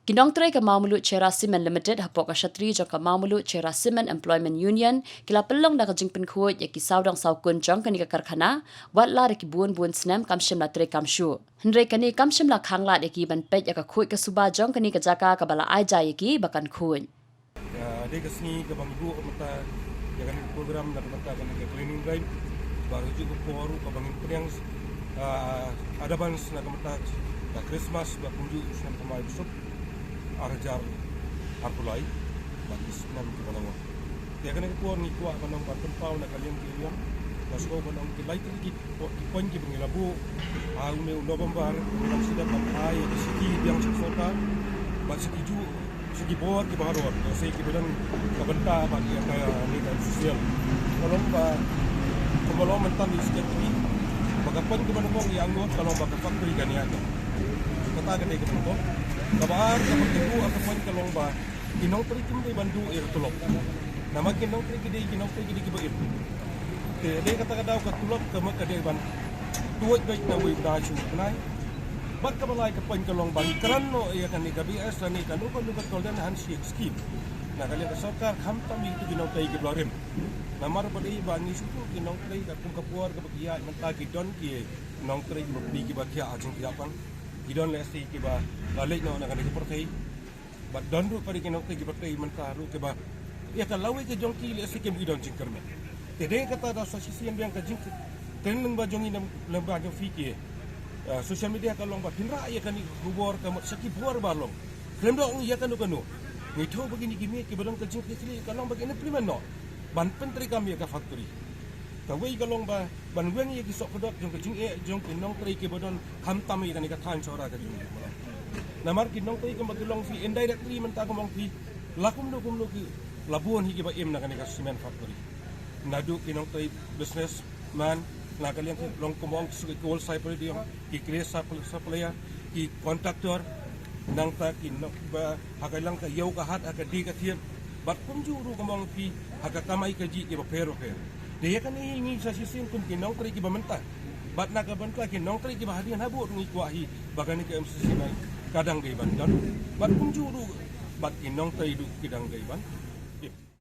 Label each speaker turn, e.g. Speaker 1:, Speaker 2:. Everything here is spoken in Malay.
Speaker 1: Kinong tray ka Maumulu Chera Cement Limited hapok ka Shatri jong ka Maumulu Chera Cement Employment Union kila pelong da kajing penkuat ya ki saudang saukun jong kani ka karkhana wat la ki buon snem kamshim la tray kamshu hendrai kani kamshim la khangla ya ki ban pet ya ka khoi ka suba jong kani ka jaka ka bala aja ya ki bakan khoi
Speaker 2: Dia kesini ke Bang Ibu mata ya kan program dan mata kan ke cleaning drive baru juga poru ke Bang Ibu yang ada bans nak mata Christmas ba kunju senam kemai besok arjar arpulai bagi senam ke Bang dia kan ke poru ni kuat Bang Bang tempau nak kalian kalian masuk Bang ke light lagi poin ke Bang Labu au November bulan sudah pakai di sini yang sekota bagi setuju segi bor ke baru saya ke badan kebentar bagi kaya ni dan sosial kalau kalau mentan di setiap ini bagaimana ke mana pun yang anggota kalau bagaimana faktor ikan ni ada kata ada ke mana kabar seperti itu ataupun kalau inong perikim di bandu tolok nama inong perikim di kibair dia kata ke tulok ke mak dia ban tuat baik na wei dah cu kenai Bak kabalay kapan kalong bangkran no iya kan ni KBS ni kan no kan golden handshake scheme. Na kalian ka sarkar hamtam itu ginaw tay giblarim. Na mar pa dei bangi suku ginaw tay ka kung kapuar ka bagiya man ta gidon ki nong tay di ki bagya ajing tiapan. Gidon le sti ki ba balik no na kan ki pertai. Ba don ru pa di ginaw tay gipertai man ta ru ke ba iya ka lawe ke jongki le sti kem gidon jingker me. Tede kata da sasisian yang ka jing ten nang ba jongi nam lamba jong fiki. Sosial media kalong ba pinra ya kan gubor ka sakit buar balong krem dong ya kan kanu ngito begini gimi ki badang kecil kecil kalong begini primen no ban pentri kami ka factory ka wei kalong ba ban weng ya ki sok kodok jong kecing jong kinong tri ki badon hamtam ya kan ka than chora ka jong namar kinong tri ka magulong fi indirectly man ta komong fi lakum do ki labuan hi ki ba im na kan ka cement factory nadu kinong tri business man na kalian long kumong suki coal cycle dia ki kresa supplier ki kontraktor nang ta ki ba hagalang ka yau ka hat aka di ka thiam bat kum juru kumong pi haga kamai ka ji ki ba pero ke dia kan ini sa sisin kun ki nong tri ki ba mentah bat na ka banta ki nong tri ki ba hadian habu ngi kwahi bagani ke MCC nai kadang dei ban bat kum juru bat ki nong tri du kidang dei ban